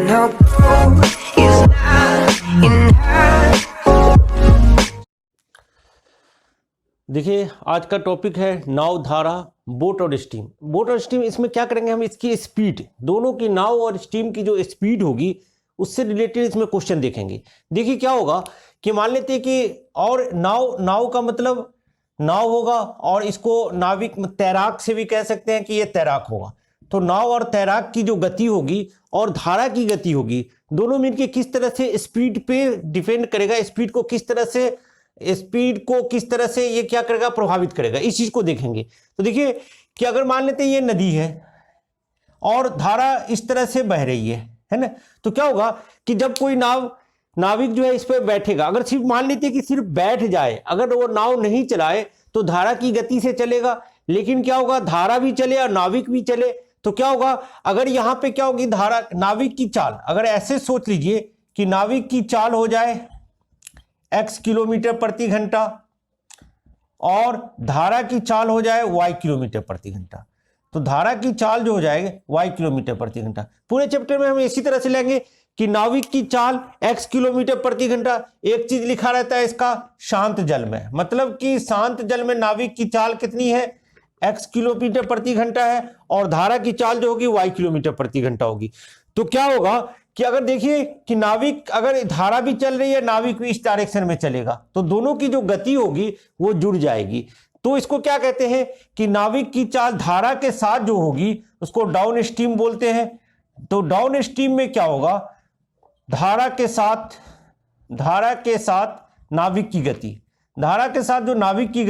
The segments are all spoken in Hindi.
no gold is not enough. देखिए आज का टॉपिक है नाव, धारा, बोट और स्टीम। बोट और स्टीम इसमें क्या करेंगे हम, इसकी स्पीड, दोनों की नाव और स्टीम की जो स्पीड होगी उससे रिलेटेड इसमें क्वेश्चन देखेंगे। देखिए क्या होगा कि मान लेते हैं कि और नाव का मतलब नाव होगा और इसको नाविक तैराक से भी कह सकते हैं कि ये तैराक होगा। तो नाव और तैराक की जो गति होगी और धारा की गति होगी, दोनों मिलकर किस तरह से स्पीड पे डिपेंड करेगा, स्पीड को किस तरह से ये क्या करेगा, प्रभावित करेगा, इस चीज को देखेंगे। तो देखिए कि अगर मान लेते हैं ये नदी है और धारा इस तरह से बह रही है ना, तो क्या होगा कि जब कोई नाविक जो है इस पर बैठेगा, अगर सिर्फ मान लेते हैं कि सिर्फ बैठ जाए, अगर वो नाव नहीं चलाए तो धारा की गति से चलेगा, लेकिन क्या होगा धारा भी चले और नाविक भी चले तो क्या होगा, अगर यहां पे क्या होगी धारा, नाविक की चाल, अगर ऐसे सोच लीजिए कि नाविक की चाल हो जाए x किलोमीटर प्रति घंटा और धारा की चाल हो जाए y किलोमीटर प्रति घंटा, तो धारा की चाल जो हो जाएगी y किलोमीटर प्रति घंटा। पूरे चैप्टर में हम इसी तरह से लेंगे कि नाविक की चाल x किलोमीटर प्रति घंटा। एक चीज लिखा रहता है इसका शांत जल में, मतलब कि शांत जल में नाविक की चाल कितनी है, x किलोमीटर प्रति घंटा है और धारा की चाल जो होगी y किलोमीटर प्रति घंटा होगी। तो क्या होगा कि अगर देखिए कि नाविक, अगर धारा भी चल रही है, नाविक भी इस डायरेक्शन में चलेगा, तो दोनों की जो गति होगी वो जुड़ जाएगी। तो इसको क्या कहते हैं कि नाविक की चाल धारा के साथ जो होगी उसको डाउन स्ट्रीम बोलते हैं। तो डाउन स्ट्रीम में क्या होगा, धारा के साथ नाविक की गति, धारा के साथ जो नाविक की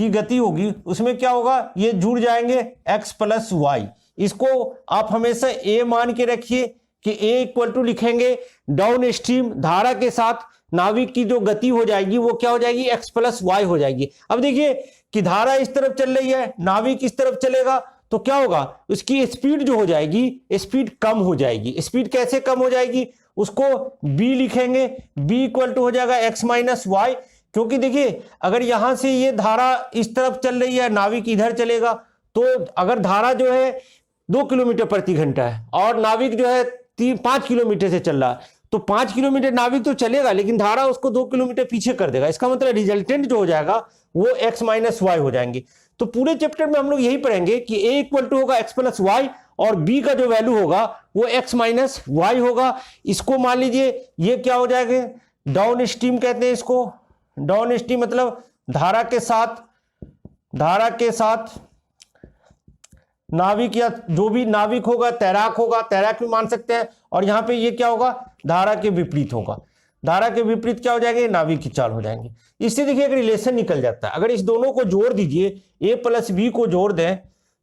गति होगी उसमें क्या होगा, ये जुड़ जाएंगे x प्लस वाई। इसको आप हमेशा a मान के रखिए कि a इक्वल टू लिखेंगे डाउन स्ट्रीम, धारा के साथ नाविक की जो गति हो जाएगी वो क्या हो जाएगी, x प्लस वाई हो जाएगी। अब देखिए कि धारा इस तरफ चल रही है, नाविक इस तरफ चलेगा, तो क्या होगा, उसकी स्पीड जो हो जाएगी, स्पीड कम हो जाएगी। स्पीड कैसे कम हो जाएगी, उसको b लिखेंगे, b इक्वल टू हो जाएगा x माइनस वाई। क्योंकि देखिए अगर यहां से ये धारा इस तरफ चल रही है, नाविक इधर चलेगा, तो अगर धारा जो है 2 किलोमीटर प्रति घंटा है और नाविक जो है 5 किलोमीटर से चल रहा है, तो 5 किलोमीटर नाविक तो चलेगा लेकिन धारा उसको 2 किलोमीटर पीछे कर देगा। इसका मतलब रिजल्टेंट जो हो जाएगा वो x माइनस वाई हो जाएंगे। तो पूरे चैप्टर में हम लोग यही पढ़ेंगे कि a इक्वल टू होगा x प्लस वाई और b का जो वैल्यू होगा वो x माइनस वाई होगा। इसको मान लीजिए ये क्या हो जाएगा, डाउन स्ट्रीम कहते हैं इसको। डाउन स्ट्रीम मतलब धारा के साथ नाविक, या जो भी नाविक होगा, तैराक भी मान सकते हैं। और यहां पे ये क्या होगा, धारा के विपरीत होगा। धारा के विपरीत क्या हो जाएंगे, नाविक की चाल हो जाएंगे। इससे देखिए एक रिलेशन निकल जाता है। अगर इस दोनों को जोड़ दीजिए, a प्लस बी को जोड़ दें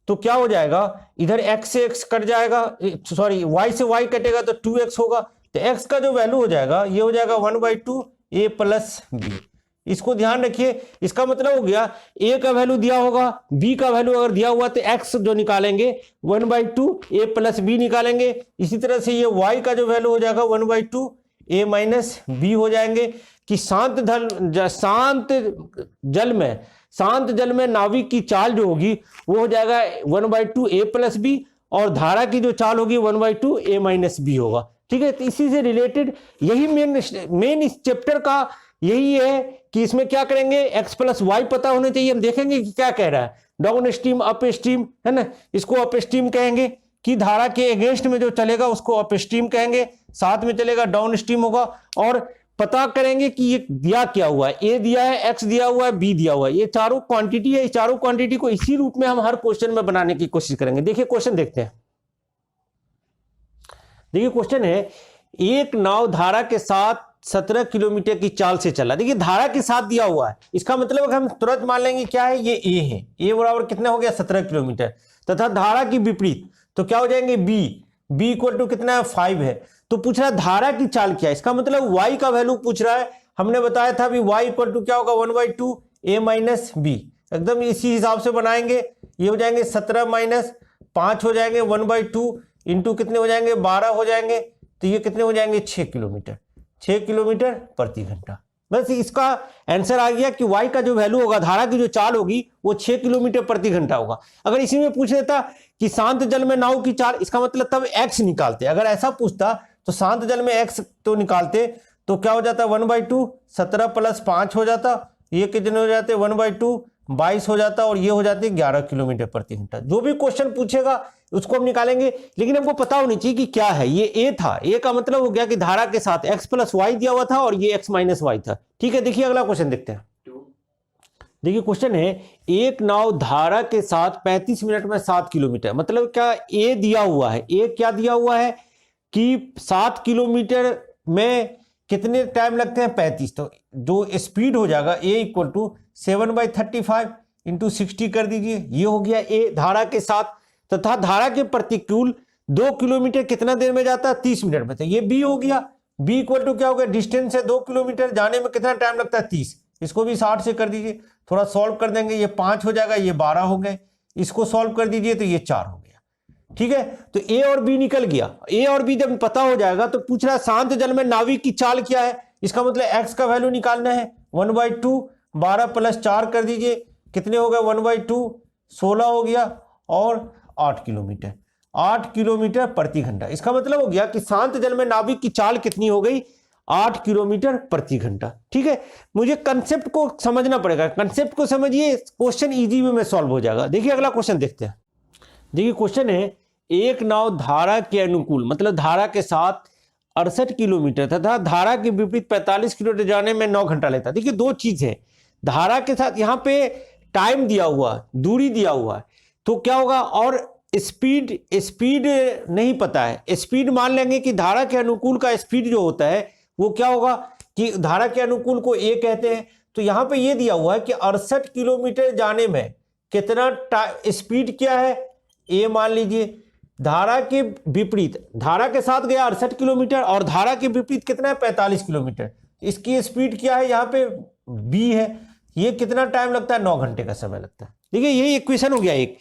तो क्या हो जाएगा, इधर x से x कट जाएगा, सॉरी y से y कटेगा तो 2x होगा। तो x का जो वैल्यू हो जाएगा ये हो जाएगा 1/2 a प्लस बी। इसको ध्यान रखिए, इसका मतलब हो गया a का वैल्यू दिया होगा, b का वैल्यू अगर दिया हुआ तो x जो निकालेंगे 1/2 a प्लस बी निकालेंगे। इसी तरह से ये y का जो वैल्यू हो जाएगा 1/2 a माइनस बी हो जाएंगे। कि शांत जल में नाविक की चाल जो होगी वो हो जाएगा 1/2 a प्लस बी और धारा की जो चाल होगी 1/2 a माइनस बी होगा। ठीक है, तो इसी से रिलेटेड यही मेन इस चैप्टर का यही है कि इसमें क्या करेंगे, x प्लस वाई पता होने चाहिए। हम देखेंगे कि क्या कह रहा है, डाउन स्ट्रीम अप स्ट्रीम है ना, इसको अप स्ट्रीम कहेंगे कि धारा के अगेंस्ट में जो चलेगा उसको अप स्ट्रीम कहेंगे, साथ में चलेगा डाउन स्ट्रीम होगा। और पता करेंगे कि ये दिया क्या हुआ है, a दिया है, x दिया हुआ है, b दिया हुआ है, ये चारों क्वांटिटी है। इस चारों क्वांटिटी को इसी रूप में हम हर क्वेश्चन में बनाने की कोशिश करेंगे। देखिए क्वेश्चन देखते हैं। देखिए क्वेश्चन है, एक नाव धारा के साथ 17 किलोमीटर की चाल से चला। देखिए धारा के साथ दिया हुआ है, इसका मतलब अगर हम तुरंत मान लेंगे क्या है, ये a है, a बराबर कितना हो गया 17 किलोमीटर, तथा धारा की विपरीत तो क्या हो जाएंगे b इक्वल टू कितना है 5 है। तो पूछ रहा है धारा की चाल क्या है, इसका मतलब y का वैल्यू पूछ रहा है। हमने बताया था अभी y इक्वल टू क्या होगा 1/2 a माइनस बी, एकदम इसी हिसाब से बनाएंगे। ये हो जाएंगे 17 माइनस 5 हो जाएंगे 1/2 इंटू कितने हो जाएंगे 12 हो जाएंगे, तो ये कितने हो जाएंगे 6 किलोमीटर प्रति घंटा। बस इसका आंसर आ गया कि y का जो वैल्यू होगा, धारा की जो चाल होगी वो 6 किलोमीटर प्रति घंटा होगा। अगर इसी में पूछ लेता कि शांत जल में नाव की चाल, इसका मतलब तब x निकालते। अगर ऐसा पूछता तो शांत जल में x तो निकालते, तो क्या हो जाता 1/2, 17 + 5 हो जाता, ये कितने हो जाते 1/2, 22 हो जाता, और ये हो जाते 11 किलोमीटर प्रति घंटा। जो भी क्वेश्चन पूछेगा उसको हम निकालेंगे, लेकिन हमको पता होनी चाहिए कि क्या है। ये ए था, ए का मतलब हो गया कि धारा के साथ x + y दिया हुआ था और ये x - y था। ठीक है, देखिए अगला क्वेश्चन देखते हैं। देखिए क्वेश्चन है, एक नाव धारा के साथ 35 मिनट में 7 किलोमीटर, मतलब क्या ए दिया हुआ है, ए क्या दिया हुआ है कि 7 किलोमीटर में कितने टाइम लगते हैं 35, तो जो स्पीड हो जाएगा a = 7/35 × 60 कर दीजिए, ये हो गया ए धारा के साथ। तथा धारा के प्रतिकूल 2 किलोमीटर कितना देर में जाता है 30 मिनट में, तो ये बी हो गया। बी = क्या हो गया, डिस्टेंस है 2 किलोमीटर, जाने में कितना टाइम लगता है 30, इसको भी 60 से कर दीजिए, थोड़ा सॉल्व कर देंगे, ये 5 हो जाएगा, ये 12 हो गए, इसको सॉल्व कर दीजिए तो ये 4 हो गया। ठीक है, तो ए और बी निकल गया। ए और बी जब पता हो जाएगा तो पूछ रहा है शांत जल में नाविक की चाल क्या है, इसका मतलब x का वैल्यू निकालना है। 1/2, 12 + 4 कर दीजिए, कितने हो गए 1/2, 16 हो गया, और 8 किलोमीटर, 8 किलोमीटर प्रति घंटा। इसका मतलब हो गया कि शांत जल में नाविक की चाल कितनी हो गई, 8 किलोमीटर प्रति घंटा। ठीक है, मुझे कंसेप्ट को समझना पड़ेगा, कंसेप्ट को समझिए, क्वेश्चन इजी वे में सॉल्व हो जाएगा। देखिए अगला क्वेश्चन देखते हैं। देखिए क्वेश्चन है, एक नाव धारा के अनुकूल, मतलब धारा के साथ 68 किलोमीटर तथा धारा के विपरीत 45 किलोमीटर जाने में 9 घंटा लेता है। देखिए दो चीज है, धारा के साथ यहाँ पे टाइम दिया हुआ, दूरी दिया हुआ है, तो क्या होगा, और स्पीड नहीं पता है। स्पीड मान लेंगे कि धारा के अनुकूल का स्पीड जो होता है वो क्या होगा कि धारा के अनुकूल को ए कहते हैं। तो यहाँ पे ये दिया हुआ है कि 68 किलोमीटर जाने में कितना स्पीड क्या है, ए मान लीजिए। धारा के विपरीत, धारा के साथ गया 68 किलोमीटर और धारा के विपरीत कितना है 45 किलोमीटर, इसकी स्पीड क्या है, यहाँ पे बी है। ये कितना टाइम लगता है, 9 घंटे का समय लगता है। देखिए यही इक्वेशन हो गया एक,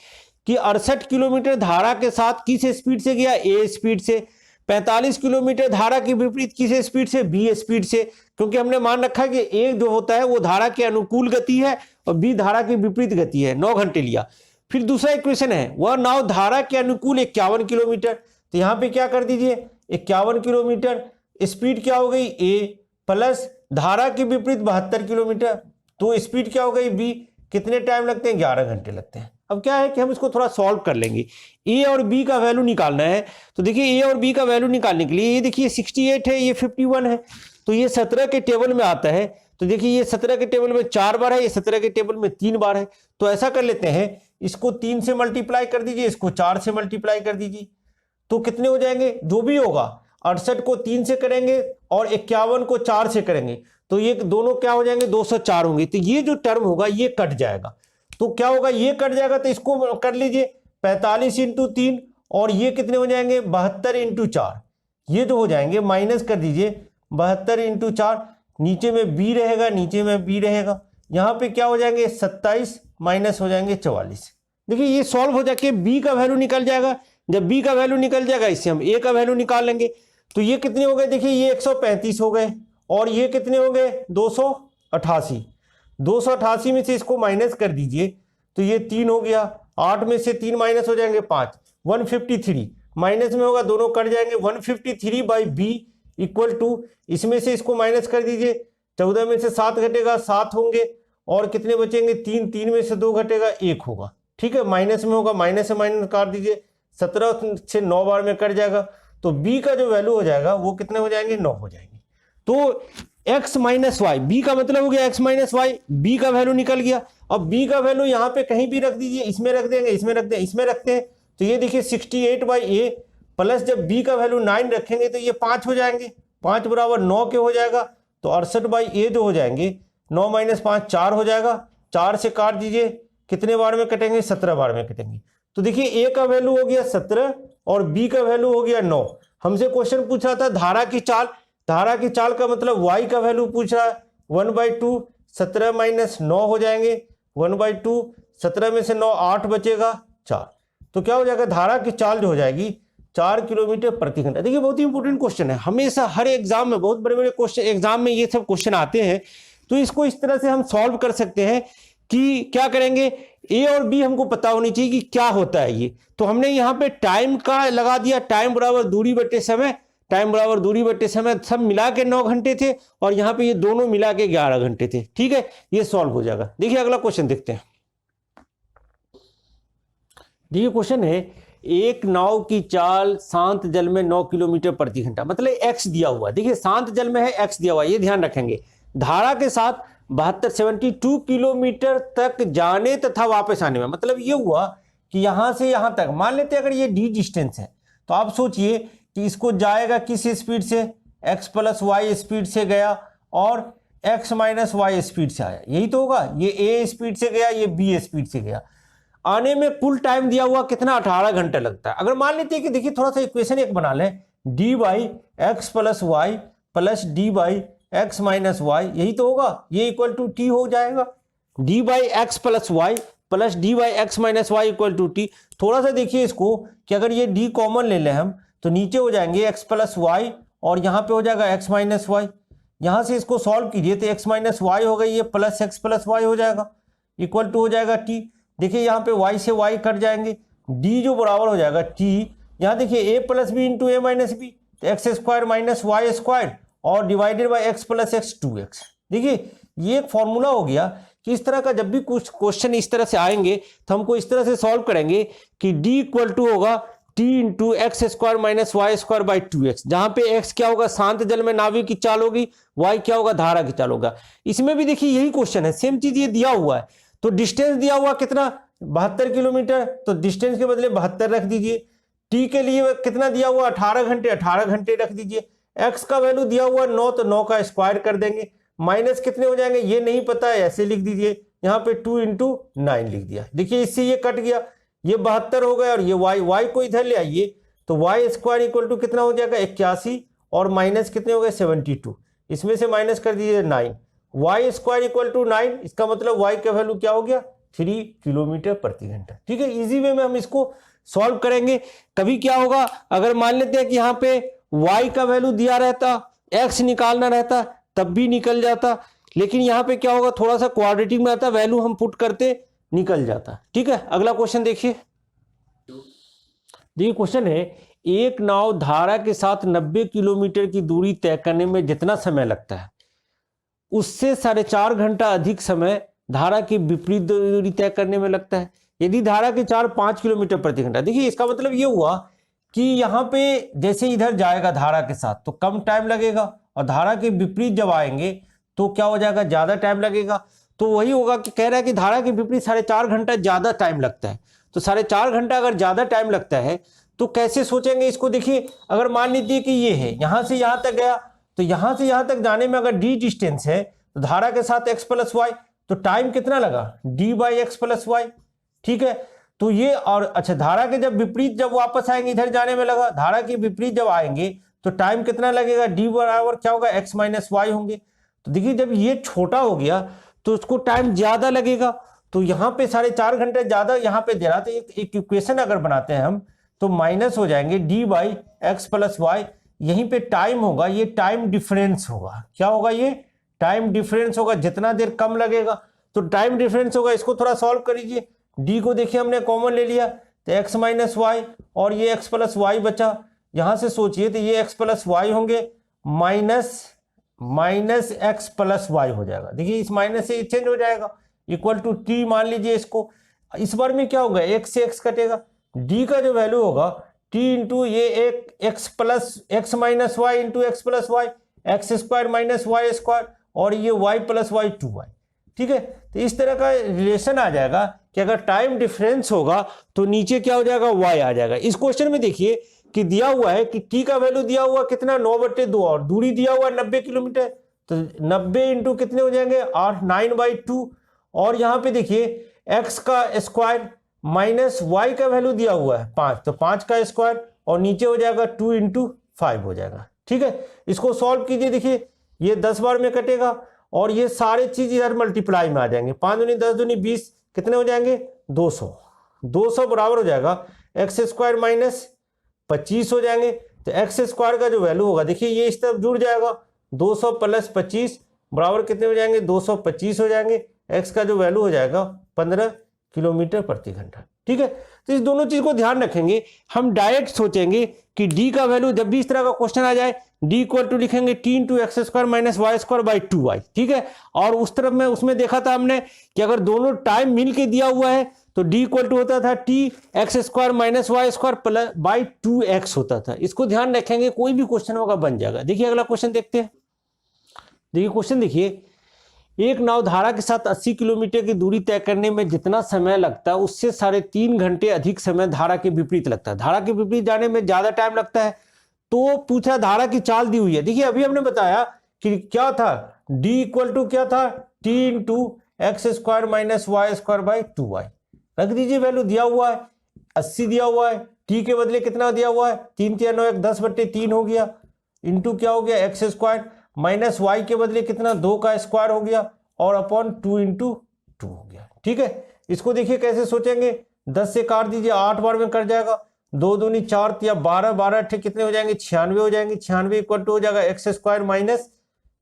कि 68 किलोमीटर धारा के साथ किस स्पीड से गया, ए स्पीड से। 45 किलोमीटर धारा के विपरीत किस स्पीड से, बी स्पीड से, क्योंकि हमने मान रखा कि ए जो होता है वो धारा के अनुकूल गति है और बी धारा के विपरीत गति है। 9 घंटे लिया। फिर दूसरा इक्वेशन है, वह नाव धारा के अनुकूल 51 किलोमीटर, तो यहाँ पे क्या कर दीजिए 51 किलोमीटर, स्पीड क्या हो गई ए, प्लस धारा के विपरीत 72 किलोमीटर, तो स्पीड क्या हो गई बी, कितने टाइम लगते हैं 11 घंटे लगते हैं। अब क्या है कि हम इसको थोड़ा सॉल्व कर लेंगे, ए और बी का वैल्यू निकालना है। तो देखिए ए और बी का वैल्यू निकालने के लिए, ये देखिए 68 है, ये 51 है, तो ये 17 के टेबल में आता है। तो देखिए ये 17 के टेबल में 4 बार है, ये 17 के टेबल में 3 बार है। तो ऐसा कर लेते हैं, इसको 3 से मल्टीप्लाई कर दीजिए, इसको 4 से मल्टीप्लाई कर दीजिए, तो कितने हो जाएंगे, जो भी होगा 68 को 3 से करेंगे और 51 को 4 से करेंगे, तो ये दोनों क्या हो जाएंगे 204 होंगे। तो ये जो टर्म होगा ये कट जाएगा, तो क्या होगा, ये कट जाएगा, तो इसको कर लीजिए 45 × 3, और ये कितने हो जाएंगे 72 × 4, ये जो हो जाएंगे माइनस कर दीजिए 72 × 4, नीचे में बी रहेगा, नीचे में बी रहेगा, यहाँ पे क्या हो जाएंगे 27 माइनस हो जाएंगे 44। देखिए ये सॉल्व हो जाके बी का वैल्यू निकल जाएगा। जब बी का वैल्यू निकल जाएगा, इससे हम ए का वैल्यू निकाल लेंगे। तो ये कितने हो गए, देखिए ये 135 हो गए, और ये कितने हो गए 288। 288 में से इसको माइनस कर दीजिए, तो ये 3 हो गया, 8 में से 3 माइनस हो जाएंगे 5, 153 माइनस में होगा, दोनों कट जाएंगे। 153/b = इसमें से इसको माइनस कर दीजिए, 14 में से 7 घटेगा 7 होंगे, और कितने बचेंगे 3, 3 में से 2 घटेगा 1 होगा। ठीक है, माइनस में होगा, माइनस से माइनस काट दीजिए, 17 से 9 बार में कट जाएगा, तो b का जो वैल्यू हो जाएगा वो कितने हो जाएंगे 9 हो जाएंगे। तो x - y, b का मतलब हो गया x - y, b का वैल्यू निकल गया। अब b का वैल्यू यहाँ पे कहीं भी रख दीजिए, इसमें रख देंगे, इसमें रख दें, इसमें रखते हैं, तो ये देखिए 68/a, प्लस जब b का वैल्यू 9 रखेंगे तो ये 5 हो जाएंगे, 5 = 9 के हो जाएगा, तो 68/a जो हो जाएंगे 9 - 5 4 हो जाएगा, 4 से काट दीजिए, कितने बार में कटेंगे 17 बार में कटेंगे। तो देखिए a का वैल्यू हो गया 17 और b का वैल्यू हो गया 9। हमसे क्वेश्चन पूछ रहा था धारा की चाल, धारा की चाल का मतलब y का वैल्यू पूछ रहा है, 1/2, 17 - 9 हो जाएंगे, 1/2, 17 में से 9 8 बचेगा 4, तो क्या हो जाएगा धारा की चाल जो हो जाएगी 4 किलोमीटर प्रति घंटा। देखिए बहुत ही इंपॉर्टेंट क्वेश्चन है, हमेशा हर एग्जाम में, बहुत बड़े बड़े क्वेश्चन एग्जाम में ये सब क्वेश्चन आते हैं। तो इसको इस तरह से हम सॉल्व कर सकते हैं कि क्या करेंगे, ए और बी हमको पता होनी चाहिए कि क्या होता है ये। तो हमने यहाँ पे टाइम का लगा दिया, टाइम बराबर दूरी बटे समय, टाइम बराबर दूरी बटे समय, सब मिला के 9 घंटे थे और यहाँ पे ये दोनों मिला के 11 घंटे थे। ठीक है, ये सॉल्व हो जाएगा। देखिए अगला क्वेश्चन देखते हैं। देखिए क्वेश्चन है, एक नाव की चाल शांत जल में 9 किलोमीटर प्रति घंटा, मतलब एक्स दिया हुआ। देखिए शांत जल में है, एक्स दिया हुआ, ये ध्यान रखेंगे। धारा के साथ 72 किलोमीटर तक जाने तथा वापस आने में, मतलब ये हुआ कि यहां से यहां तक, मान लेते हैं अगर ये डी डिस्टेंस है, तो आप सोचिए कि इसको जाएगा किस स्पीड से, x प्लस वाई स्पीड से गया और x माइनस वाई स्पीड से आया, यही तो होगा। ये a स्पीड से गया, ये b स्पीड से गया। आने में कुल टाइम दिया हुआ कितना, 18 घंटे लगता है। अगर मान लेते हैं कि देखिए थोड़ा सा इक्वेशन एक बना लें, d by x plus y plus d by x minus y, यही तो होगा, ये इक्वल टू टी हो जाएगा। D by x plus y plus d by x minus y equal to t. थोड़ा सा देखिए इसको कि अगर ये डी कॉमन ले लें हम, तो नीचे हो जाएंगे एक्स प्लस वाई और यहाँ पे हो जाएगा एक्स माइनस वाई। यहाँ से इसको सॉल्व कीजिए तो एक्स माइनस वाई हो गई, ये प्लस एक्स प्लस वाई हो जाएगा, इक्वल टू हो जाएगा टी। देखिए यहाँ पे y से y कट जाएंगे, d जो बराबर हो जाएगा t, यहाँ देखिए a plus B into A minus B, तो X square minus Y square और divided by x plus X 2x। देखिए ये एक फॉर्मूला हो गया कि इस तरह का जब भी कुछ क्वेश्चन इस तरह से आएंगे तो हमको इस तरह से सॉल्व करेंगे कि d इक्वल टू होगा t into x square minus Y square by 2x, जहाँ पे x क्या होगा, शांत जल में नाविक की चाल होगी, y क्या होगा, धारा की चाल होगा। इसमें भी देखिए यही क्वेश्चन है, सेम चीज ये दिया हुआ है। तो डिस्टेंस दिया हुआ कितना, 72 किलोमीटर, तो डिस्टेंस के बदले 72 रख दीजिए। टी के लिए कितना दिया हुआ, 18 घंटे, 18 घंटे रख दीजिए। एक्स का वैल्यू दिया हुआ 9, तो 9 का स्क्वायर कर देंगे। माइनस कितने हो जाएंगे ये नहीं पता है, ऐसे लिख दीजिए, यहाँ पे 2 इंटू 9 लिख दिया। देखिए इससे ये कट गया, ये 72 हो गया और ये y को इधर ले आइए, तो वाई स्क्वायर इक्वल टू कितना हो जाएगा, 81 और माइनस कितने हो गए 72, इसमें से माइनस कर दीजिए 9, वाई स्क्वायर इक्वल टू 9, इसका मतलब y का वैल्यू क्या हो गया, 3 किलोमीटर प्रति घंटा। ठीक है, इजी वे में हम इसको सॉल्व करेंगे। कभी क्या होगा, अगर मान लेते हैं कि यहाँ पे y का वैल्यू दिया रहता, x निकालना रहता, तब भी निकल जाता, लेकिन यहाँ पे क्या होगा, थोड़ा सा क्वाड्रेटिक में आता, वैल्यू हम पुट करते निकल जाता। ठीक है, अगला क्वेश्चन देखिए। देखिए क्वेश्चन है, एक नाव धारा के साथ 90 किलोमीटर की दूरी तय करने में जितना समय लगता है उससे 4.5 घंटा अधिक समय धारा की विपरीत दूरी तय करने में लगता है, यदि धारा के 5 किलोमीटर प्रति घंटा। देखिए इसका मतलब ये हुआ कि यहाँ पे जैसे इधर जाएगा धारा के साथ तो कम टाइम लगेगा, और धारा के विपरीत जब आएंगे तो क्या हो जाएगा, ज्यादा टाइम लगेगा। तो वही होगा कि कह रहा है कि धारा के विपरीत 4.5 घंटा ज्यादा टाइम लगता है। तो 4.5 घंटा अगर ज्यादा टाइम लगता है तो कैसे सोचेंगे इसको। देखिए अगर मान लीजिए कि ये है, यहां से यहां तक गया, तो यहां से यहां तक जाने में अगर डी डिस्टेंस है तो धारा के साथ एक्स प्लस वाई, तो टाइम कितना लगा, d by x plus y. ठीक है, तो ये और अच्छा, धारा के जब विपरीत जब वापस आएंगे इधर जाने में लगा, धारा के विपरीत जब आएंगे तो टाइम कितना लगेगा, डी बराबर क्या होगा, एक्स माइनस वाई होंगे। तो देखिए जब ये छोटा हो गया तो उसको टाइम ज्यादा लगेगा, तो यहाँ पे 4.5 घंटे ज्यादा यहाँ पे दे रहा। तो एक इक्वेशन अगर बनाते हैं हम तो माइनस हो जाएंगे d by x plus y, यहीं पे टाइम होगा, ये टाइम डिफरेंस होगा। क्या होगा, ये टाइम डिफरेंस होगा, जितना देर कम लगेगा तो टाइम डिफरेंस होगा। इसको थोड़ा सॉल्व कर लीजिए, डी को देखिए हमने कॉमन ले लिया तो एक्स माइनस वाई और ये एक्स प्लस वाई बचा। यहां से सोचिए तो ये एक्स प्लस वाई होंगे, माइनस एक्स प्लस वाई हो जाएगा। देखिए इस माइनस से चेंज हो जाएगा, इक्वल टू टी मान लीजिए इसको। इस बार में क्या होगा, एक्स से एक्स कटेगा, डी का जो वैल्यू होगा टी इंटू ये एक x plus x minus y into x plus y, x square minus Y square और ये वाई प्लस वाई 2y। ठीक है, तो इस तरह का रिलेशन आ जाएगा कि अगर टाइम डिफरेंस होगा तो नीचे क्या हो जाएगा, y आ जाएगा। इस क्वेश्चन में देखिए कि दिया हुआ है कि t का वैल्यू दिया हुआ कितना 9/2 और दूरी दिया हुआ 90 किलोमीटर, तो 90 इंटू कितने हो जाएंगे 8, 9/2। और यहाँ पे देखिए x का स्क्वायर माइनस y का वैल्यू दिया हुआ है 5, तो 5 का स्क्वायर और नीचे हो जाएगा 2 इंटू 5 हो जाएगा। ठीक है, इसको सॉल्व कीजिए, देखिए ये 10 बार में कटेगा और ये सारे चीज इधर मल्टीप्लाई में आ जाएंगे, 5 दूनी 10 दूनी 20, कितने हो जाएंगे 200 बराबर हो जाएगा एक्स स्क्वायर माइनस 25 हो जाएंगे। तो एक्स स्क्वायर का जो वैल्यू होगा, देखिए ये इस तरफ जुड़ जाएगा, 200 प्लस 25 बराबर कितने हो जाएंगे, 225 हो जाएंगे। एक्स का जो वैल्यू हो जाएगा 15 किलोमीटर प्रति घंटा। ठीक है, तो इस दोनों चीज को ध्यान रखेंगे। हम डायरेक्ट सोचेंगे कि डी का वैल्यू, जब भी इस तरह का क्वेश्चन आ जाए, डी इक्वल टू लिखेंगे t into x square minus Y square by 2y। ठीक है, और उस तरफ में उसमें देखा था हमने कि अगर दोनों टाइम मिल के दिया हुआ है तो डी इक्वल टू होता था t x square minus Y square plus by 2x होता था। इसको ध्यान रखेंगे, कोई भी क्वेश्चन होगा बन जाएगा। देखिए अगला क्वेश्चन देखते हैं। देखिए क्वेश्चन देखिए, एक नाव धारा के साथ 80 किलोमीटर की दूरी तय करने में जितना समय लगता है उससे 3.5 घंटे अधिक समय धारा के विपरीत लगता है। धारा के विपरीत जाने में ज्यादा टाइम लगता है। तो पूछा धारा की चाल दी हुई है। देखिए अभी हमने बताया कि क्या था, d इक्वल टू क्या था, t into x square minus Y square by 2y। रख दीजिए, वैल्यू दिया हुआ है 80 दिया हुआ है, t के बदले कितना दिया हुआ है, 3 3 9 1 10/3 हो गया, इंटू क्या हो गया एक्स स्क्वायर माइनस वाई के बदले कितना 2 का स्क्वायर हो गया और अपॉन 2 इंटू 2 हो गया। ठीक है, इसको देखिए कैसे सोचेंगे, 10 से काट दीजिए, 8 बार में कट जाएगा, 2 दूनी 4 या 12 12 ठीक कितने हो जाएंगे, 96 हो जाएंगे। 96 इक्वल टू हो जाएगा एक्स स्क्वायर माइनस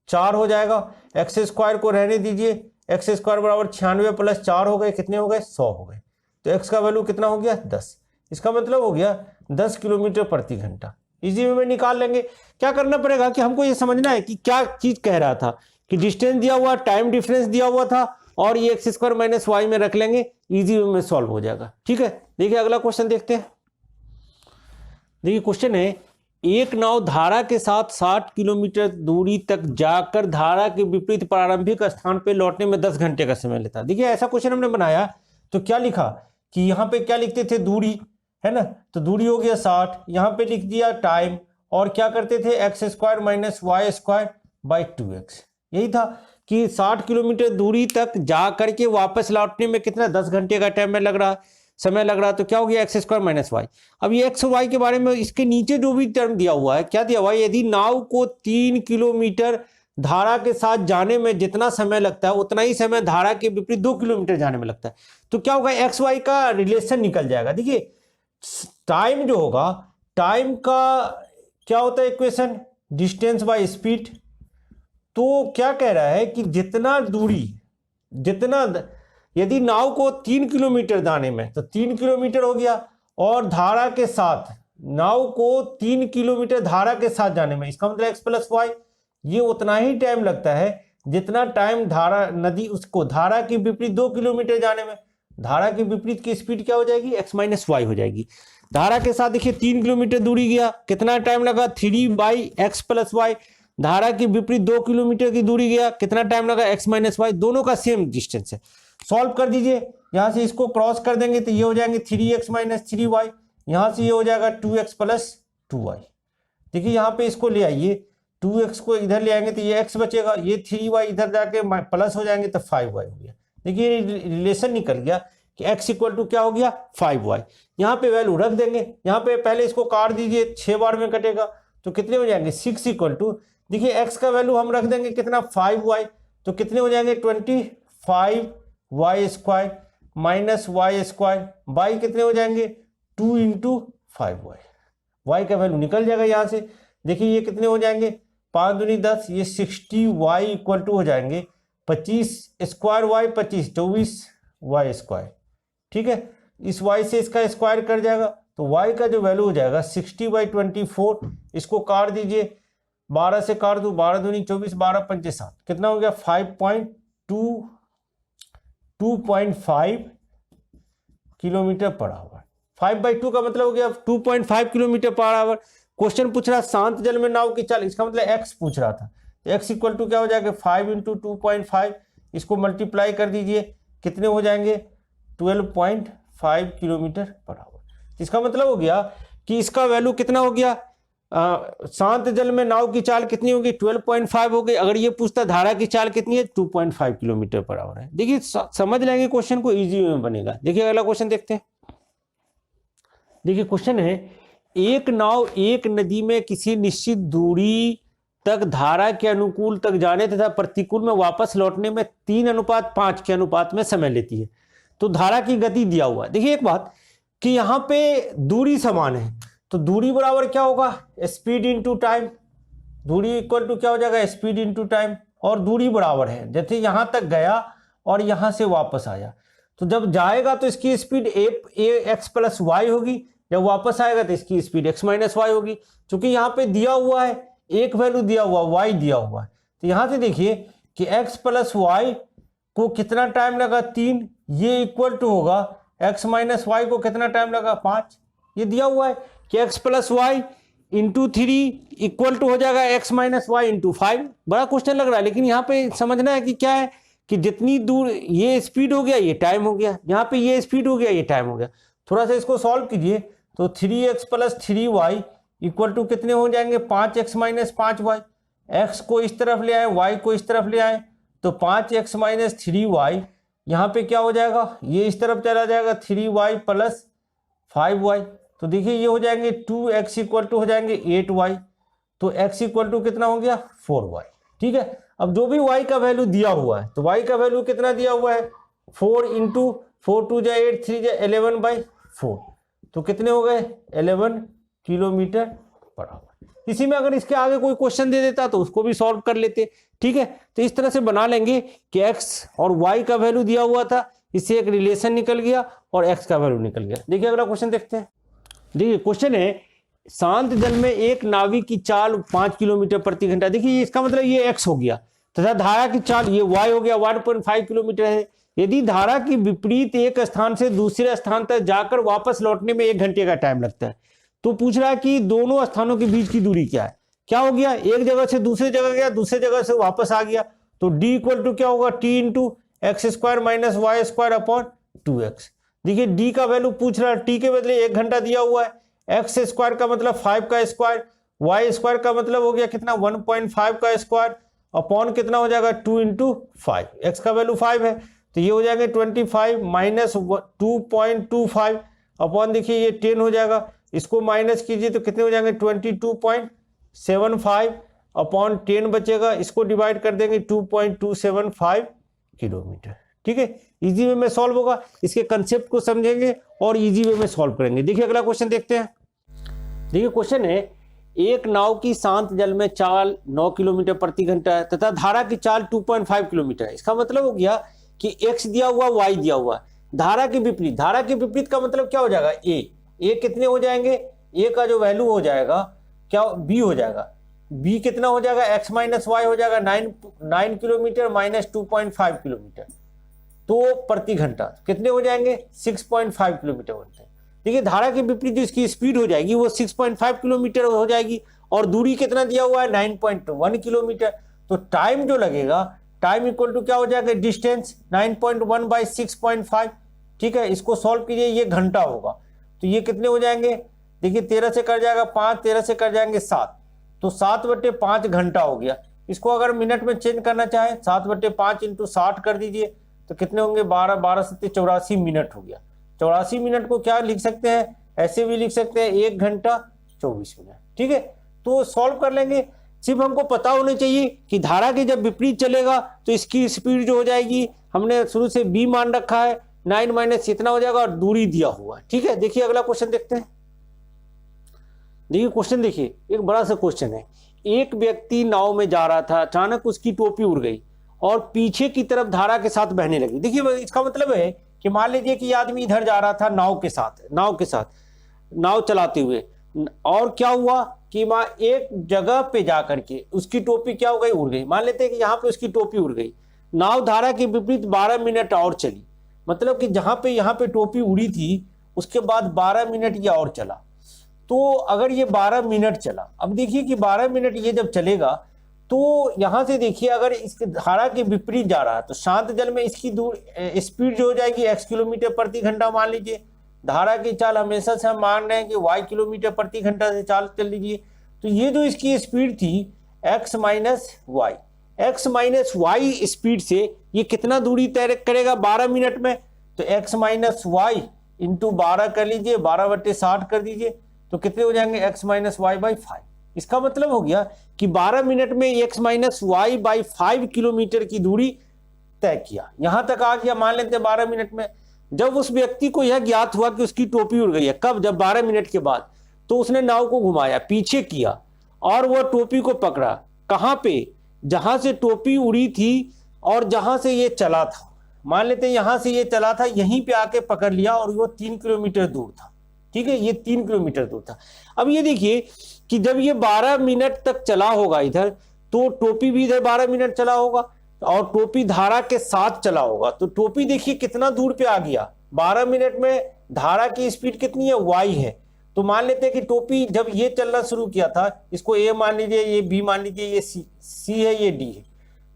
4 हो जाएगा। एक्स स्क्वायर को रहने दीजिए, एक्स स्क्वायर बराबर 96 प्लस 4 हो गए, कितने हो गए, 100 हो गए। तो एक्स का वैल्यू कितना हो गया, 10। इसका मतलब हो गया 10 किलोमीटर प्रति घंटा। इजी वे में निकाल लेंगे। क्या करना पड़ेगा कि हमको ये समझना है कि क्या चीज कह रहा था, कि डिस्टेंस दिया हुआ, टाइम डिफरेंस दिया हुआ था, और ये एक्स स्क्वायर माइनस वाई में रख लेंगे, इजी वे में सॉल्व हो जाएगा। ठीक है, देखिए अगला क्वेश्चन देखते हैं। देखिए क्वेश्चन है, एक नाव धारा के साथ 60 किलोमीटर दूरी तक जाकर धारा के विपरीत प्रारंभिक स्थान पे लौटने में 10 घंटे का समय लेता है। देखिए ऐसा क्वेश्चन हमने बनाया तो क्या लिखा कि यहाँ पे क्या लिखते थे, दूरी है ना, तो दूरी हो गया 60, यहाँ पे लिख दिया टाइम, और क्या करते थे x square minus Y square by 2x। यही था कि 60 किलोमीटर दूरी तक जा करके वापस लौटने में कितना 10 घंटे का टाइम लग रहा, समय लग रहा। तो क्या हो गया एक्स स्क्वायर माइनस वाई। अब ये एक्स और वाई के बारे में इसके नीचे जो भी टर्म दिया हुआ है, क्या दिया हुआ है, यदि नाव को 3 किलोमीटर धारा के साथ जाने में जितना समय लगता है उतना ही समय धारा के विपरीत 2 किलोमीटर जाने में लगता है। तो क्या होगा, एक्स वाई का रिलेशन निकल जाएगा। देखिए टाइम जो होगा, टाइम का क्या होता है इक्वेशन, डिस्टेंस बाय स्पीड। तो क्या कह रहा है कि जितना दूरी, जितना, यदि नाव को 3 किलोमीटर जाने में, तो 3 किलोमीटर हो गया, और धारा के साथ, नाव को 3 किलोमीटर धारा के साथ जाने में, इसका मतलब एक्स प्लस वाई, ये उतना ही टाइम लगता है जितना टाइम धारा, नदी उसको धारा के विपरीत 2 किलोमीटर जाने में। धारा के विपरीत की स्पीड क्या हो जाएगी, एक्स माइनस वाई हो जाएगी। धारा के साथ देखिए 3 किलोमीटर दूरी गया, कितना टाइम लगा, 3/x प्लस वाई। धारा के विपरीत 2 किलोमीटर की दूरी गया, कितना टाइम लगा, एक्स माइनस वाई। दोनों का सेम डिस्टेंस है। सॉल्व कर दीजिए, यहां से इसको क्रॉस कर देंगे तो ये हो जाएंगे 3x माइनस 3y, यहां से ये हो जाएगा 2x प्लस 2y। देखिए यहाँ पे इसको ले आइए, 2x को इधर ले आएंगे तो ये x बचेगा, ये 3y इधर जाके प्लस हो जाएंगे तो 5y हो गया। देखिए रिलेशन निकल गया कि x इक्वल टू क्या हो गया, 5y। यहाँ पे वैल्यू रख देंगे, यहाँ पे पहले इसको काट दीजिए, 6 बार में कटेगा तो कितने हो जाएंगे, 6 इक्वल टू, देखिए x का वैल्यू हम रख देंगे कितना, 5y, तो कितने हो जाएंगे 25y square minus Y square by कितने हो जाएंगे 2 इंटू 5y। y का वैल्यू निकल जाएगा यहाँ से। देखिए ये कितने हो जाएंगे, 5 दूनी 10, ये 60y इक्वल टू हो जाएंगे 25 स्क्वायर y 25, 24y स्क्वायर। ठीक है, इस y से इसका स्क्वायर कर जाएगा तो y का जो वैल्यू हो जाएगा 60/24। इसको काट दीजिए, 12 से काट दो, 12 दूनी 24, 12 पंचे 7, कितना हो गया 5.2.5 किलोमीटर पर आवर। 5/2 का मतलब हो गया 2.5 किलोमीटर पर आवर। क्वेश्चन पूछ रहा शांत जल में नाव की चाल, इसका मतलब x पूछ रहा था, तो x इक्वल टू क्या हो जाएगा 5 इंटू 2.5, इसको मल्टीप्लाई कर दीजिए, कितने हो जाएंगे 12.5 किलोमीटर पर आवर। इसका मतलब हो गया कि इसका वैल्यू कितना हो गया, शांत जल में नाव की चाल कितनी होगी 12.5 हो गई। अगर ये पूछता धारा की चाल कितनी है 2.5 किलोमीटर पर आवर है। देखिए समझ लेंगे क्वेश्चन को, इजी में बनेगा। देखिए अगला क्वेश्चन देखते हैं। देखिए क्वेश्चन है, एक नाव एक नदी में किसी निश्चित दूरी तक धारा के अनुकूल तक जाने तथा प्रतिकूल में वापस लौटने में 3:5 के अनुपात में समय लेती है। तो धारा की गति दिया हुआ है। देखिए एक बात कि यहाँ पे दूरी समान है, तो दूरी बराबर क्या होगा, स्पीड इनटू टाइम। दूरी इक्वल टू क्या हो जाएगा, स्पीड इनटू टाइम। और दूरी बराबर है, जैसे यहाँ तक गया और यहाँ से वापस आया, तो जब जाएगा तो इसकी स्पीड ए एक्स प्लस वाई होगी, जब वापस आएगा तो इसकी स्पीड एक्स माइनस वाई होगी। क्योंकि यहाँ पे दिया हुआ है, एक वैल्यू दिया हुआ, वाई दिया हुआ है, तो यहाँ से देखिए कि एक्स प्लस वाई को कितना टाइम लगा, 3, ये इक्वल टू होगा एक्स माइनस वाई को कितना टाइम लगा, 5। ये दिया हुआ है कि x plus y into 3 equal to हो जाएगा एक्स माइनस वाई इंटू 5। बड़ा क्वेश्चन लग रहा है, लेकिन यहाँ पे समझना है कि क्या है कि जितनी दूर ये स्पीड हो गया ये टाइम हो गया, यहाँ पे ये स्पीड हो गया ये टाइम हो गया। थोड़ा सा इसको सॉल्व कीजिए तो 3x plus 3y equal to कितने हो जाएंगे, 5x माइनस 5y। एक्स को इस तरफ ले आए, वाई को इस तरफ ले आए, तो 5x माइनस 3y यहाँ पे क्या हो जाएगा, ये इस तरफ चला जाएगा 3y प्लस 5y। तो देखिए ये हो जाएंगे 2x इक्वल टू हो जाएंगे 8y। तो x इक्वल टू कितना हो गया, 4y। ठीक है, अब जो भी y का वैल्यू दिया हुआ है, तो y का वैल्यू कितना दिया हुआ है, 4 इंटू 4 2 जा 8 3 जा 11/4। तो कितने हो गए, 11 किलोमीटर पर आवर। इसी में अगर इसके आगे कोई क्वेश्चन दे देता तो उसको भी सॉल्व कर लेते। ठीक है, तो इस तरह से बना लेंगे कि x और y का वैल्यू दिया हुआ था, इससे एक रिलेशन निकल गया और x का वैल्यू निकल गया। देखिए अगला क्वेश्चन देखते हैं। देखिए क्वेश्चन है, शांत जल में एक नाविक की चाल 5 किलोमीटर प्रति घंटा। देखिए इसका मतलब ये x हो गया तथा धारा की चाल ये y हो गया 1.5 किलोमीटर है। यदि धारा की विपरीत एक स्थान से दूसरे स्थान तक जाकर वापस लौटने में 1 घंटे का टाइम लगता है, तो पूछ रहा है कि दोनों स्थानों के बीच की दूरी क्या है। क्या हो गया, एक जगह से दूसरी जगह गया, दूसरी जगह से वापस आ गया, तो d इक्वल टू क्या होगा, t into x square minus Y square upon 2x। देखिए d का वैल्यू पूछ रहा है, t के बदले 1 घंटा दिया हुआ है, एक्स स्क्वायर का मतलब 5 का स्क्वायर, वाई स्क्वायर का मतलब हो गया कितना 1.5 का स्क्वायर अपॉन कितना हो जाएगा 2 इंटू 5। एक्स का वैल्यू 5 है, तो ये हो जाएंगे 25 माइनस 2.25 अपॉन देखिए ये 10 हो जाएगा, इसको माइनस कीजिए तो कितने हो जाएंगे 22.75 अपॉन 10 बचेगा, इसको डिवाइड कर देंगे 2.275 किलोमीटर। ठीक है, इजी वे में सॉल्व होगा, इसके कंसेप्ट को समझेंगे और इजी वे में सॉल्व करेंगे। देखिए अगला क्वेश्चन देखते हैं। देखिए क्वेश्चन है, एक नाव की शांत जल में चाल 9 किलोमीटर प्रति घंटा है तथा धारा की चाल 2.5 किलोमीटर है। इसका मतलब हो गया कि x दिया हुआ, y दिया हुआ, धारा के विपरीत। धारा के विपरीत का मतलब क्या हो जाएगा, a कितने हो जाएंगे, a का जो वैल्यू हो जाएगा क्या, b हो जाएगा, b कितना हो जाएगा, x माइनस वाई हो जाएगा 9 किलोमीटर माइनस 2.5 किलोमीटर, तो प्रति घंटा कितने हो जाएंगे 6.5 किलोमीटर बनते हैं। देखिए धारा के विपरीत जो इसकी स्पीड हो जाएगी वो 6.5 किलोमीटर हो जाएगी और दूरी कितना दिया हुआ है 9.1 किलोमीटर। तो टाइम जो लगेगा, टाइम इक्वल टू क्या हो जाएगा, डिस्टेंस 9.1 बाई 6.5। ठीक है, इसको सॉल्व कीजिए, ये घंटा होगा, तो ये कितने हो जाएंगे, देखिए 13 से कर जाएगा 5, 13 से कर जाएंगे 7, तो 7/5 घंटा हो गया। इसको अगर मिनट में चेंज करना चाहे 7/5 इंटू 60 कर दीजिए तो कितने होंगे 12, 12 से 84 मिनट हो गया। 84 मिनट को क्या लिख सकते हैं, ऐसे भी लिख सकते हैं 1 घंटा 24 मिनट। ठीक है, तो सॉल्व कर लेंगे। सिर्फ हमको पता होना चाहिए कि धारा के जब विपरीत चलेगा तो इसकी स्पीड जो हो जाएगी, हमने शुरू से b मान रखा है, 9 माइनस इतना हो जाएगा और दूरी दिया हुआ है। ठीक है, देखिए अगला क्वेश्चन देखते हैं। देखिए क्वेश्चन देखिए, एक बड़ा सा क्वेश्चन है। एक व्यक्ति नाव में जा रहा था, अचानक उसकी टोपी उड़ गई और पीछे की तरफ धारा के साथ बहने लगी। देखिए इसका मतलब है कि मान लीजिए कि आदमी इधर जा रहा था नाव के साथ नाव चलाते हुए, और क्या हुआ कि माँ एक जगह पे जाकर के उसकी टोपी क्या हो गई, उड़ गई। मान लेते हैं कि यहाँ पे उसकी टोपी उड़ गई, नाव धारा के विपरीत 12 मिनट और चली, मतलब कि जहाँ पे यहाँ पे टोपी उड़ी थी उसके बाद 12 मिनट ये और चला। तो अगर ये 12 मिनट चला, अब देखिए कि 12 मिनट ये जब चलेगा तो यहाँ से देखिए अगर इसके धारा के विपरीत जा रहा है तो शांत जल में इसकी स्पीड जो हो जाएगी x किलोमीटर प्रति घंटा मान लीजिए। धारा की चाल हमेशा से हम मान रहे हैं कि y किलोमीटर प्रति घंटा से चाल चल लीजिए, तो ये जो इसकी स्पीड थी x माइनस वाई स्पीड से ये कितना दूरी तय करेगा 12 मिनट में, तो x माइनस वाई इंटू 12 कर लीजिए, 12/60 कर दीजिए, तो कितने हो जाएंगे x माइनस वाई बाई 5। इसका मतलब हो गया कि 12 मिनट में x minus y by 5 kilometre की दूरी तय किया। यहां तक आ गया, मान लेते हैं 12 मिनट में। जब उस व्यक्ति को यह ज्ञात हुआ कि उसकी टोपी उड़ गई है, कब, जब 12 मिनट के बाद, तो उसने नाव को घुमाया, पीछे किया और वह टोपी को पकड़ा। कहाँ पे? जहां से टोपी उड़ी थी और जहां से ये चला था। मान लेते हैं यहां से ये चला था, यहीं पे आके पकड़ लिया और वो 3 किलोमीटर दूर था। ठीक है, ये 3 किलोमीटर दूर था। अब ये देखिए कि जब ये 12 मिनट तक चला होगा इधर, तो टोपी भी इधर 12 मिनट चला होगा और टोपी धारा के साथ चला होगा। तो टोपी देखिए कितना दूर पे आ गया। 12 मिनट में धारा की स्पीड कितनी है? y है। तो मान लेते हैं कि टोपी जब ये चलना शुरू किया था, इसको a मान लीजिए, ये b मान लीजिए, ये c है, ये d है।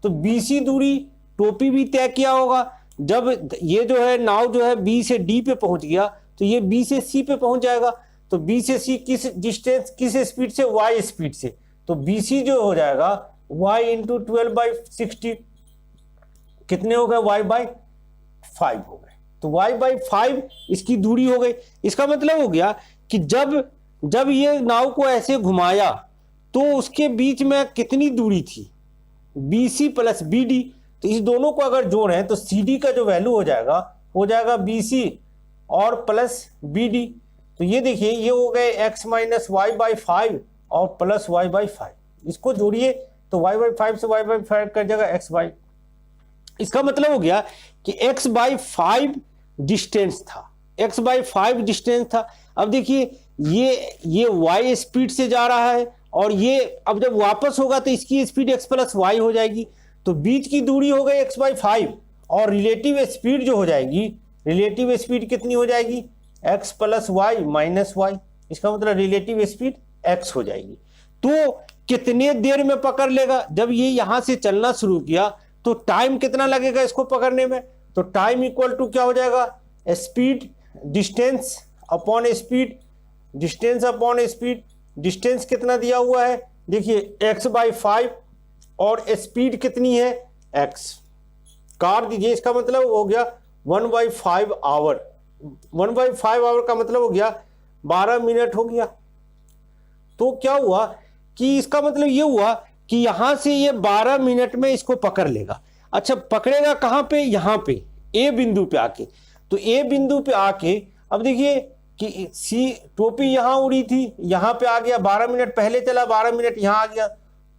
तो BC दूरी टोपी भी तय किया होगा। जब ये जो है नाव जो है B से D पे पहुंच गया, तो ये B से C पे पहुंच जाएगा। तो B से C किस डिस्टेंस, किस स्पीड से? y स्पीड से। तो BC जो हो जाएगा y इंटू 12/60, कितने हो गए? y/5 हो गए। तो y/5 इसकी दूरी हो गई। इसका मतलब हो गया कि जब ये नाव को ऐसे घुमाया तो उसके बीच में कितनी दूरी थी? BC plus BD। तो इस दोनों को अगर जोड़ें तो CD का जो वैल्यू हो जाएगा BC और प्लस BD। तो ये देखिए ये हो गए x माइनस y/5 और प्लस y/5। इसको जोड़िए तो y/5 से y/5 कर जाएगा x/। इसका मतलब हो गया कि x/5 डिस्टेंस था, x/5 डिस्टेंस था। अब देखिए ये y स्पीड से जा रहा है और ये अब जब वापस होगा तो इसकी स्पीड x प्लस वाई हो जाएगी। तो बीच की दूरी हो गई x/5 और रिलेटिव स्पीड जो हो जाएगी, रिलेटिव स्पीड कितनी हो जाएगी? x plus y minus y. इसका मतलब रिलेटिव स्पीड x हो जाएगी। तो कितने देर में पकड़ लेगा? जब ये यहां से चलना शुरू किया तो टाइम कितना लगेगा इसको पकड़ने में? तो टाइम इक्वल टू क्या हो जाएगा? Speed distance upon speed, distance upon speed. Distance कितना दिया हुआ है? देखिए x/5 और स्पीड कितनी है? x। काट दीजिए, इसका मतलब हो गया 1/5 आवर। 1/5 आवर का मतलब हो गया 12 मिनट हो गया। तो क्या हुआ कि इसका मतलब ये हुआ कि यहां से ये 12 मिनट में इसको पकड़ लेगा। अच्छा, पकड़ेगा कहां पे? यहां पे A बिंदु पे आके। तो A बिंदु पे आके अब देखिए कि सी टोपी यहां उड़ी थी, यहां पे आ गया, 12 मिनट पहले चला, 12 मिनट यहां आ गया।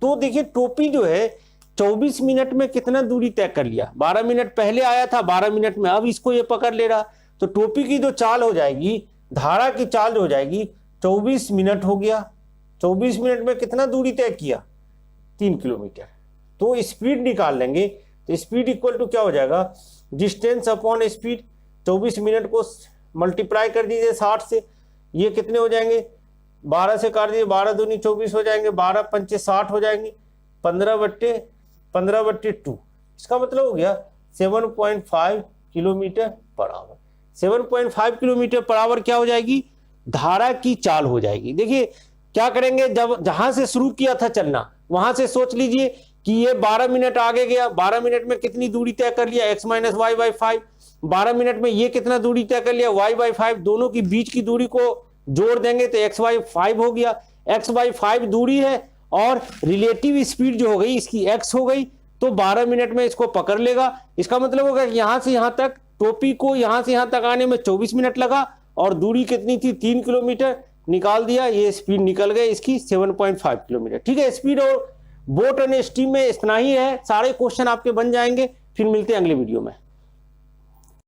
तो देखिए टोपी जो है 24 मिनट में कितना दूरी तय कर लिया? 12 मिनट पहले आया था, 12 मिनट में अब इसको ये पकड़ ले रहा। तो टोपी की जो चाल हो जाएगी, धारा की चाल हो जाएगी 24 मिनट हो गया। 24 मिनट में कितना दूरी तय किया? 3 किलोमीटर। तो स्पीड निकाल लेंगे तो स्पीड इक्वल टू क्या हो जाएगा? Distance upon speed. 24 मिनट को मल्टीप्लाई कर दीजिए 60 से, ये कितने हो जाएंगे? 12 से काट दीजिए, 12 दूनी 24 हो जाएंगे, 12 पंचे 60 हो जाएंगे, 15/2। इसका मतलब हो गया 7.5 kilometre per hour. 7.5 kilometre per hour क्या हो जाएगी? धारा की चाल हो जाएगी। देखिए क्या करेंगे, जब जहां से शुरू किया था चलना वहां से सोच लीजिए कि ये 12 मिनट आगे गया, 12 मिनट में कितनी दूरी तय कर लिया? x minus y/5। 12 मिनट में ये कितना दूरी तय कर लिया? y/5। दोनों की बीच की दूरी को जोड़ देंगे तो x/5 हो गया। x/5 दूरी है और रिलेटिव स्पीड जो हो गई इसकी x हो गई। तो 12 मिनट में इसको पकड़ लेगा। इसका मतलब होगा कि यहां से यहां तक टोपी को यहां से यहां तक आने में 24 मिनट लगा और दूरी कितनी थी? 3 किलोमीटर। निकाल दिया, ये स्पीड निकल गई इसकी 7.5 किलोमीटर। ठीक है, स्पीड और बोट एंड स्टीम में इतना ही है। सारे क्वेश्चन आपके बन जाएंगे। फिर मिलते हैं अगले वीडियो में।